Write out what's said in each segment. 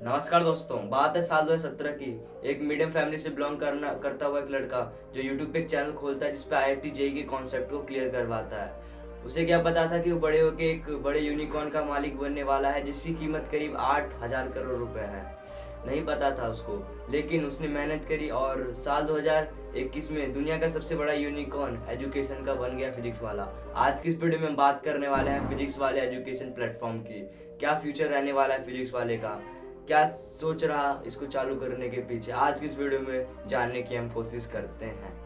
नमस्कार दोस्तों। बात है साल 2017 की। एक मीडियम फैमिली से बिलोंग करता हुआ एक लड़का जो यूट्यूब पे एक चैनल खोलता है जिसपे IIT जेईई के कॉन्सेप्ट को क्लियर करवाता है। उसे क्या पता था कि वो बड़े होके एक बड़े यूनिकॉर्न का मालिक बनने वाला है जिसकी कीमत करीब 8,000 करोड़ रुपए है। नहीं पता था उसको, लेकिन उसने मेहनत करी और साल 2021 में दुनिया का सबसे बड़ा यूनिकॉर्न एजुकेशन का बन गया फिजिक्स वाला। आज की इस वीडियो में हम बात करने वाले हैं फिजिक्स वाले एजुकेशन प्लेटफॉर्म की। क्या फ्यूचर रहने वाला है फिजिक्स वाले का, क्या सोच रहा इसको चालू करने के पीछे, आज की इस वीडियो में जानने की हम कोशिश करते हैं।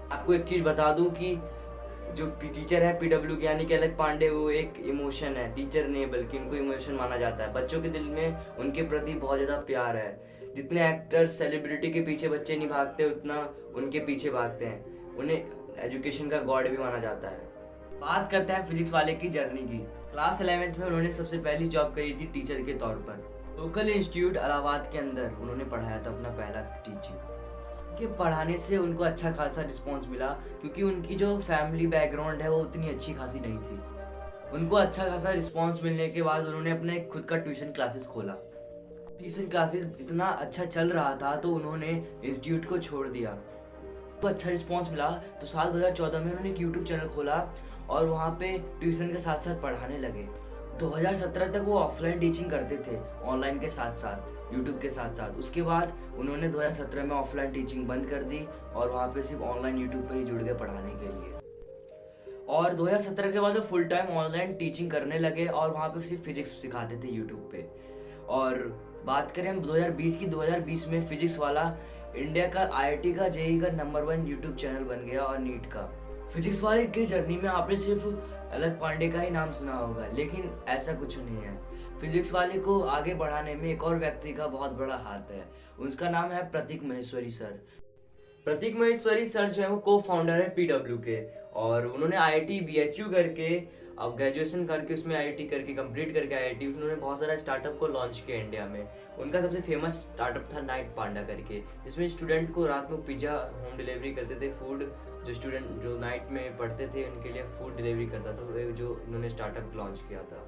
आपको एक चीज बता दूं कि जो टीचर है PW के यानी कि अलग पांडे, वो एक इमोशन है, टीचर नहीं बल्कि उनको इमोशन माना जाता है। बच्चों के दिल में उनके प्रति बहुत ज़्यादा प्यार है। जितने एक्टर सेलिब्रिटी के पीछे बच्चे नहीं भागते उतना उनके पीछे भागते हैं। उन्हें एजुकेशन का गॉड भी माना जाता है। बात करते हैं फिजिक्स वाले की जर्नी की। क्लास 11th में उन्होंने सबसे पहली जॉब करी थी टीचर के तौर पर। लोकल इंस्टीट्यूट इलाहाबाद के अंदर उन्होंने पढ़ाया था अपना पहला टीचिंग के पढ़ाने से उनको अच्छा खासा रिस्पॉन्स मिला, क्योंकि उनकी जो फैमिली बैकग्राउंड है वो उतनी अच्छी खासी नहीं थी। उनको अच्छा खासा रिस्पॉन्स मिलने के बाद उन्होंने अपने खुद का ट्यूशन क्लासेस खोला। ट्यूशन क्लासेस इतना अच्छा चल रहा था तो उन्होंने इंस्टीट्यूट को छोड़ दिया। तो अच्छा रिस्पॉन्स मिला तो साल 2014 में उन्होंने एक यूट्यूब चैनल खोला और वहाँ पे ट्यूशन के साथ साथ पढ़ाने लगे। 2017 तक वो ऑफलाइन टीचिंग करते थे, ऑनलाइन के साथ साथ, यूट्यूब के साथ साथ। उसके बाद उन्होंने 2017 में ऑफलाइन टीचिंग बंद कर दी और वहाँ पे सिर्फ ऑनलाइन यूट्यूब पे ही जुड़ गए पढ़ाने के लिए। और 2017 के बाद वो फुल टाइम ऑनलाइन टीचिंग करने लगे और वहाँ पे सिर्फ फिजिक्स सिखाते थे यूट्यूब पे। और बात करें हम 2020 की, 2020 में फिजिक्स वाला इंडिया का IIT का जेईई का नंबर 1 यूट्यूब चैनल बन गया और नीट का। फिजिक्स वाले की जर्नी में आपने सिर्फ अलग पांडे का ही नाम सुना होगा, लेकिन ऐसा कुछ नहीं है। फिजिक्स वाले को आगे बढ़ाने में एक और व्यक्ति का बहुत बड़ा हाथ है। उसका नाम है प्रतीक महेश्वरी सर। प्रतीक महेश्वरी सर जो है वो को फाउंडर है PW के, और उन्होंने IIT BHU करके, अब ग्रेजुएशन करके उसमें IIT करके कंप्लीट करके IIT उन्होंने बहुत सारा स्टार्टअप को लॉन्च किया इंडिया में। उनका सबसे फेमस स्टार्टअप था नाइट पांडा करके, जिसमें स्टूडेंट को रात में पिज्ज़ा होम डिलीवरी करते थे। फूड जो स्टूडेंट जो नाइट में पढ़ते थे उनके लिए फूड डिलीवरी करता था, वो जो इन्होंने स्टार्टअप लॉन्च किया था।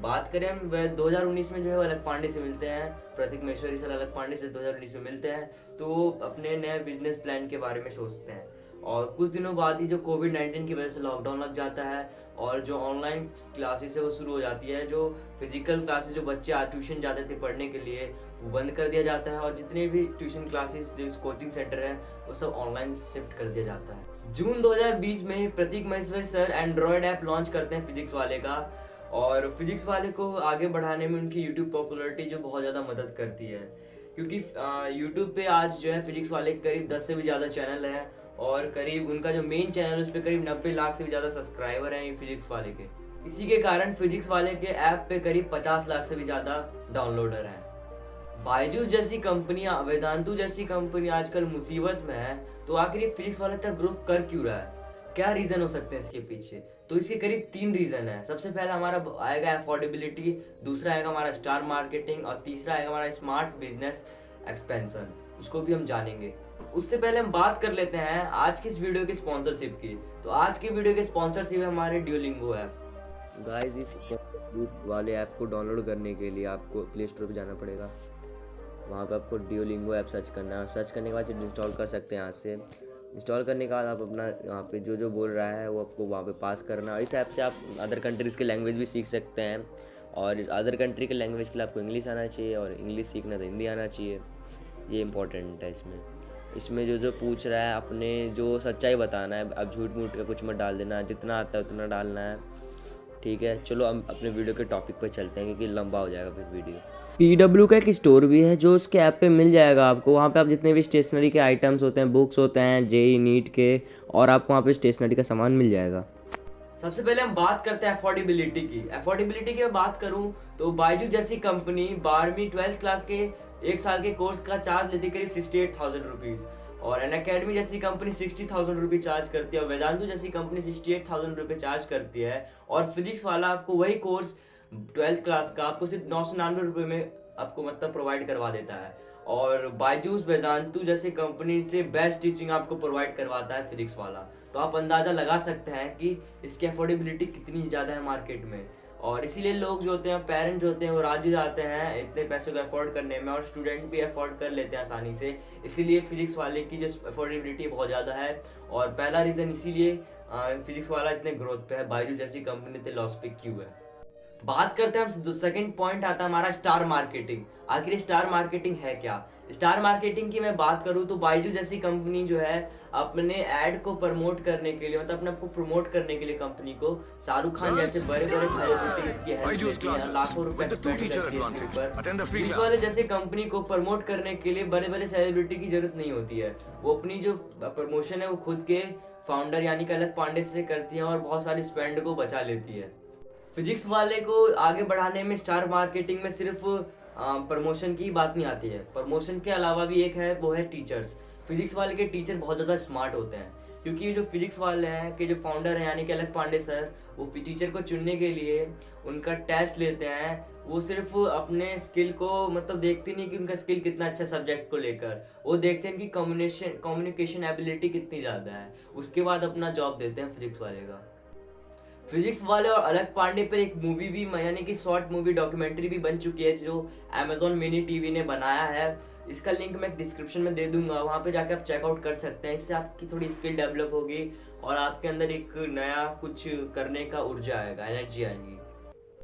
बात करें हम 2019 में जो है अलग पांडे से मिलते हैं, प्रतीक महेश्वरी सर अलग पांडे से 2019 में मिलते हैं, तो वो अपने नए बिजनेस प्लान के बारे में सोचते हैं। और कुछ दिनों बाद ही जो कोविड-19 की वजह से लॉकडाउन लग जाता है और जो ऑनलाइन क्लासेस है वो शुरू हो जाती है। जो फिजिकल क्लासेस जो बच्चे आज ट्यूशन जाते थे पढ़ने के लिए वो बंद कर दिया जाता है, और जितने भी ट्यूशन क्लासेस जो कोचिंग सेंटर है वो सब ऑनलाइन शिफ्ट कर दिया जाता है। जून 2020 में Prateek Maheshwari sir Android app launch करते हैं फिजिक्स वाले का, और फिजिक्स वाले को आगे बढ़ाने में उनकी यूट्यूब पॉपुलैरिटी जो बहुत ज़्यादा मदद करती है, क्योंकि यूट्यूब पे आज जो है फिजिक्स वाले के करीब 10 से भी ज़्यादा चैनल हैं, और करीब उनका जो मेन चैनल है उस पर करीब 90 लाख से भी ज़्यादा सब्सक्राइबर हैं फिजिक्स वाले के। इसी के कारण फिजिक्स वाले के ऐप पे करीब 50 लाख से भी ज़्यादा डाउनलोडर हैं। बायजूस जैसी कंपनियां, वेदांतु जैसी कंपनी आजकल मुसीबत में है, तो आखिर ये फिजिक्स वाला तक ग्रो कर क्यों रहा है? क्या रीजन हो सकते हैं इसके पीछे? तो इसके करीब 3 रीजन है। सबसे पहला हमारा आएगा अफोर्डेबिलिटी, दूसरा आएगा हमारा स्टार मार्केटिंग, और तीसरा आएगा हमारा स्मार्ट बिजनेस एक्सपेंशन। उसको भी हम जानेंगे। उससे पहले हम बात कर लेते हैं आज की इस वीडियो की स्पॉन्सरशिप की। तो आज की वीडियो की स्पॉन्सरशिप है हमारे ड्यूलिंगो ऐप। गाइस, इस वाले ऐप को डाउनलोड करने के लिए आपको प्ले स्टोर पर जाना पड़ेगा। वहाँ पे आपको ड्यूलिंगो ऐप सर्च करना है। सर्च करने के बाद इंस्टॉल कर सकते हैं यहाँ से। इंस्टॉल करने के बाद आप अपना यहाँ पे जो जो बोल रहा है वो आपको वहाँ पे पास करना है। और इस ऐप से आप अदर कंट्रीज़ के लैंग्वेज भी सीख सकते हैं, और अदर कंट्री के लैंग्वेज के लिए आपको इंग्लिश आना चाहिए, और इंग्लिश सीखना तो हिंदी आना चाहिए। ये इंपॉर्टेंट है इसमें जो जो पूछ रहा है अपने जो सच्चाई बताना है। अब झूठ मूठ का कुछ मत डाल देना, जितना आता है उतना डालना है, ठीक है। चलो हम अपने वीडियो के टॉपिक पर चलते हैं क्योंकि लंबा हो जाएगा फिर वीडियो। PW का एक स्टोर भी है जो उसके ऐप पे मिल जाएगा आपको। वहाँ पे आप जितने भी स्टेशनरी के आइटम्स होते हैं, बुक्स होते हैं जेईई नीट के, और आपको वहाँ पे स्टेशनरी का सामान मिल जाएगा। सबसे पहले हम बात करते हैं अफोर्डेबिलिटी की। अफोर्डेबिलिटी की मैं बात करूं तो बायजूस जैसी कंपनी 12वीं 12th क्लास के 1 साल के कोर्स का चार्ज लेती है करीब 68,000 रुपीज़, और अनअकैडमी जैसी कंपनी 60,000 रुपये चार्ज करती है, और वेदांतु जैसी कंपनी 68,000 रुपये चार्ज करती है। और फिजिक्स वाला आपको वही कोर्स 12th क्लास का आपको सिर्फ 999 रुपये में आपको मतलब प्रोवाइड करवा देता है। और बायजूस वेदांतु जैसे कंपनी से बेस्ट टीचिंग आपको प्रोवाइड करवाता है फिजिक्स वाला। तो आप अंदाज़ा लगा सकते हैं कि इसकी अफोर्डेबिलिटी कितनी ज़्यादा है मार्केट में, और इसीलिए लोग जो होते हैं, पेरेंट्स होते हैं, वो राजी जाते हैं इतने पैसे को अफोर्ड करने में, और स्टूडेंट भी अफोर्ड कर लेते हैं आसानी से। इसीलिए फिजिक्स वाले की जो अफोर्डेबिलिटी बहुत ज़्यादा है, और पहला रीज़न इसीलिए फिजिक्स वाला इतने ग्रोथ पे है, बायजूस जैसी कंपनी इतने लॉस पे क्यों है। बात करते हैं हम, सेकंड पॉइंट आता है हमारा स्टार मार्केटिंग। आखिर स्टार मार्केटिंग है क्या? स्टार मार्केटिंग की मैं बात करूं तो बायजूस जैसी कंपनी जो है अपने ऐड को प्रमोट करने के लिए, मतलब अपने आप को प्रमोट करने के लिए कंपनी को शाहरुख खान जैसे बड़े बड़े सेलिब्रिटीज की हेल्प लेती है, लाखों रुपए स्पेंड करती है ऊपर। फिजिक्स वाले जैसे कंपनी को प्रमोट करने के लिए बड़े बड़े सेलिब्रिटी की जरूरत नहीं होती है, वो अपनी जो प्रमोशन है वो खुद के फाउंडर यानी कि अलग पांडे से करती है, और बहुत सारी स्पेंड को बचा लेती है। फिजिक्स वाले को आगे बढ़ाने में स्टार मार्केटिंग में सिर्फ प्रमोशन की बात नहीं आती है, प्रमोशन के अलावा भी एक है, वो है टीचर्स। फिजिक्स वाले के टीचर बहुत ज़्यादा स्मार्ट होते हैं, क्योंकि जो फिजिक्स वाले हैं के जो फाउंडर हैं यानी कि अलग पांडे सर, वो टीचर को चुनने के लिए उनका टेस्ट लेते हैं। वो सिर्फ अपने स्किल को मतलब देखते नहीं कि उनका स्किल कितना अच्छा सब्जेक्ट को लेकर, वो देखते हैं कि कम्युनिकेशन एबिलिटी कितनी ज़्यादा है, उसके बाद अपना जॉब देते हैं फिजिक्स वाले का। फिजिक्स वाले और अलग पांडे पर एक मूवी भी यानी कि शॉर्ट मूवी डॉक्यूमेंट्री भी बन चुकी है, जो अमेजॉन मिनी टीवी ने बनाया है। इसका लिंक मैं डिस्क्रिप्शन में दे दूंगा, वहाँ पे जाकर आप चेकआउट कर सकते हैं। इससे आपकी थोड़ी स्किल डेवलप होगी और आपके अंदर एक नया कुछ करने का ऊर्जा आएगा, एनर्जी आएगी।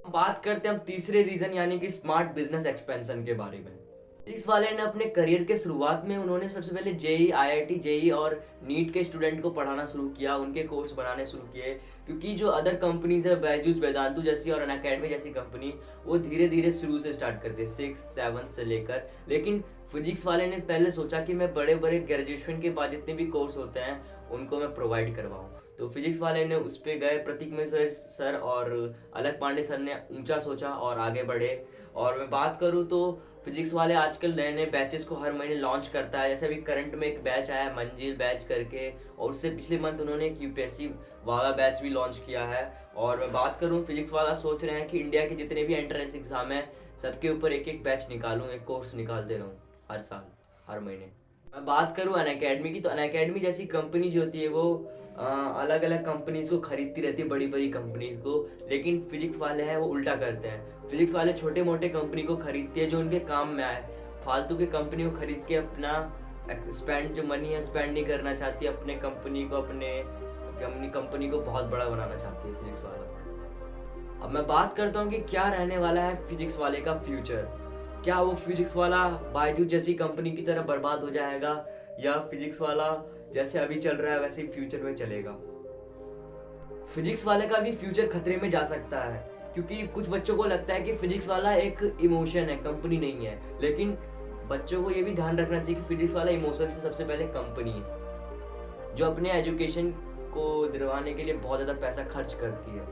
बात करते हैं हम तीसरे रीजन यानी कि स्मार्ट बिजनेस एक्सपेंशन के बारे में। फिजिक्स वाले ने अपने करियर के शुरुआत में उन्होंने सबसे पहले जेई, आईआईटी जेई और नीट के स्टूडेंट को पढ़ाना शुरू किया, उनके कोर्स बनाने शुरू किए, क्योंकि जो अदर कंपनीज है बायजूस, वेदांतु जैसी और अनअकैडमी जैसी कंपनी, वो धीरे धीरे शुरू से स्टार्ट करते 6, 7 से लेकर। लेकिन फिजिक्स वाले ने पहले सोचा कि मैं बड़े बड़े ग्रेजुएशन के बाद जितने भी कोर्स होते हैं उनको मैं प्रोवाइड करवाऊँ। तो फिजिक्स वाले ने उस पर गए, प्रतीक मिश्र सर और अलग पांडे सर ने ऊंचा सोचा और आगे बढ़े। और मैं बात करूँ तो फिजिक्स वाले आजकल नए नए बैचेस को हर महीने लॉन्च करता है। जैसे अभी करंट में एक बैच आया है मंजिल बैच करके, और उससे पिछले मंथ उन्होंने एक यूपीएससी वाला बैच भी लॉन्च किया है। और मैं बात करूँ, फिजिक्स वाला सोच रहे हैं कि इंडिया के जितने भी एंट्रेंस एग्जाम है सबके ऊपर एक एक बैच निकालूँ, एक कोर्स निकालते रहूँ हर साल, हर महीने। मैं बात करूँ अनअकैडमी की, तो अनअकैडमी जैसी कंपनी जो होती है वो अलग अलग कंपनीज को खरीदती रहती है, बड़ी बड़ी कंपनीज को। लेकिन फिजिक्स वाले हैं वो उल्टा करते हैं, फिजिक्स वाले छोटे मोटे कंपनी को खरीदती है जो उनके काम में आए। फालतू की कंपनी को खरीद के अपना स्पेंड जो मनी है स्पेंड नहीं करना चाहती, अपने कंपनी को बहुत बड़ा बनाना चाहती है फिजिक्स वाला। अब मैं बात करता हूँ कि क्या रहने वाला है फिजिक्स वाले का फ्यूचर। क्या वो फिजिक्स वाला बायजूस जैसी कंपनी की तरह बर्बाद हो जाएगा, या फिजिक्स वाला जैसे अभी चल रहा है वैसे ही फ्यूचर में चलेगा? फिजिक्स वाले का भी फ्यूचर खतरे में जा सकता है, क्योंकि कुछ बच्चों को लगता है कि फिजिक्स वाला एक इमोशन है, कंपनी नहीं है। लेकिन बच्चों को ये भी ध्यान रखना चाहिए कि फिजिक्स वाला इमोशन से सबसे पहले कंपनी है, जो अपने एजुकेशन को दिलवाने के लिए बहुत ज़्यादा पैसा खर्च करती है।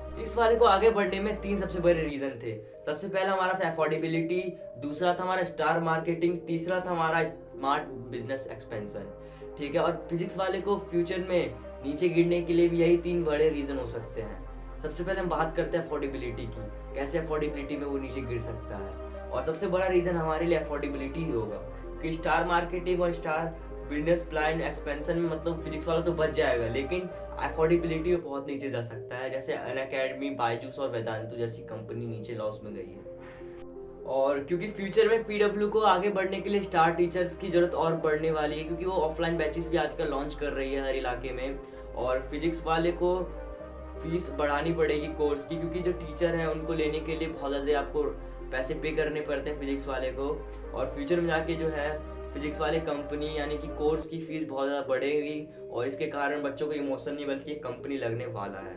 फिजिक्स वाले को आगे बढ़ने में 3 सबसे बड़े रीजन थे। सबसे पहला हमारा था अफोर्डेबिलिटी, दूसरा था हमारा स्टार मार्केटिंग, तीसरा था हमारा स्मार्ट बिजनेस एक्सपेंशन। ठीक है, और फिजिक्स वाले को फ्यूचर में नीचे गिरने के लिए भी यही 3 बड़े रीजन हो सकते हैं। सबसे पहले हम बात करते हैं अफोर्डेबिलिटी की, कैसे अफोर्डेबिलिटी में वो नीचे गिर सकता है। और सबसे बड़ा रीजन हमारे लिए अफोर्डेबिलिटी ही होगा, कि स्टार मार्केटिंग और स्टार बिजनेस प्लान एक्सपेंशन में मतलब फिजिक्स वाला तो बच जाएगा, लेकिन अफोर्डेबिलिटी में बहुत नीचे जा सकता है। जैसे अनअकैडमी, बायजूस और वेदांतु जैसी कंपनी नीचे लॉस में गई है। और क्योंकि फ्यूचर में पीडब्ल्यू को आगे बढ़ने के लिए स्टार टीचर्स की जरूरत और बढ़ने वाली है, क्योंकि वो ऑफलाइन बैचेस भी आजकल लॉन्च कर रही है हर इलाके में। और फिजिक्स वाले को फीस बढ़ानी पड़ेगी कोर्स की, क्योंकि जो टीचर हैं उनको लेने के लिए बहुत ज़्यादा आपको पैसे पे करने पड़ते हैं फिजिक्स वाले को। और फ्यूचर में जाके जो है फिजिक्स वाले कंपनी यानी कि कोर्स की फीस बहुत ज़्यादा बढ़ेगी, और इसके कारण बच्चों को इमोशन नहीं बल्कि एक कंपनी लगने वाला है,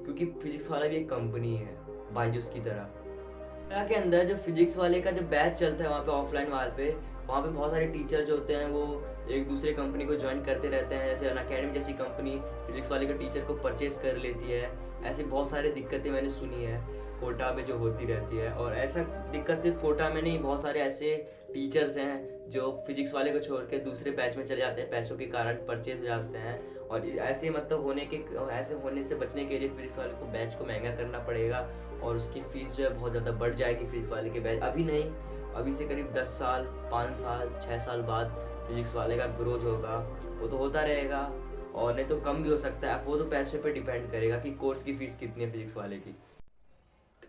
क्योंकि फिजिक्स वाला भी एक कंपनी है बायजूस की तरह। के अंदर जो फिजिक्स वाले का जो बैच चलता है वहाँ पे ऑफलाइन वहाँ पे बहुत सारे टीचर जो होते हैं वो एक दूसरे कंपनी को ज्वाइन करते रहते हैं, जैसे अनअकैडमी जैसी कंपनी फिजिक्स वाले के टीचर को परचेज कर लेती है। ऐसी बहुत सारी दिक्कतें मैंने सुनी है कोटा में जो होती रहती है। और ऐसा दिक्कत सिर्फ कोटा में नहीं, बहुत सारे ऐसे टीचर्स हैं जो फिजिक्स वाले को छोड़ के दूसरे बैच में चले जाते हैं, पैसों के कारण परचेज हो जाते हैं। और ऐसे मतलब ऐसे होने से बचने के लिए फिजिक्स वाले को बैच को महंगा करना पड़ेगा और उसकी फ़ीस जो है बहुत ज़्यादा बढ़ जाएगी फिजिक्स वाले के बैच। अभी नहीं, अभी से करीब 10 साल, 5 साल, 6 साल बाद फिजिक्स वाले का ग्रोथ होगा, वो तो होता रहेगा। और नहीं तो कम भी हो सकता है, वो तो पैसे पे डिपेंड करेगा कि कोर्स की फ़ीस कितनी है फिजिक्स वाले की।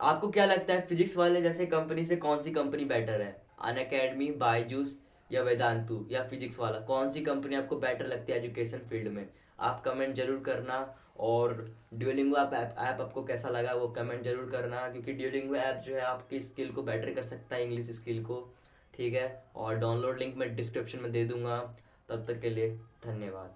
आपको क्या लगता है फिजिक्स वाले जैसे कंपनी से कौन सी कंपनी बेटर है? अनअकैडमी, बायजूस या वेदांतु या फिजिक्स वाला, कौन सी कंपनी आपको बेटर लगती है एजुकेशन फील्ड में? आप कमेंट जरूर करना। और ड्यूलिंगो ऐप आपको कैसा लगा वो कमेंट जरूर करना, क्योंकि ड्यूलिंगो ऐप जो है आपकी स्किल को बेटर कर सकता है, इंग्लिश स्किल को। ठीक है, और डाउनलोड लिंक मैं डिस्क्रिप्शन में दे दूंगा। तब तक के लिए धन्यवाद।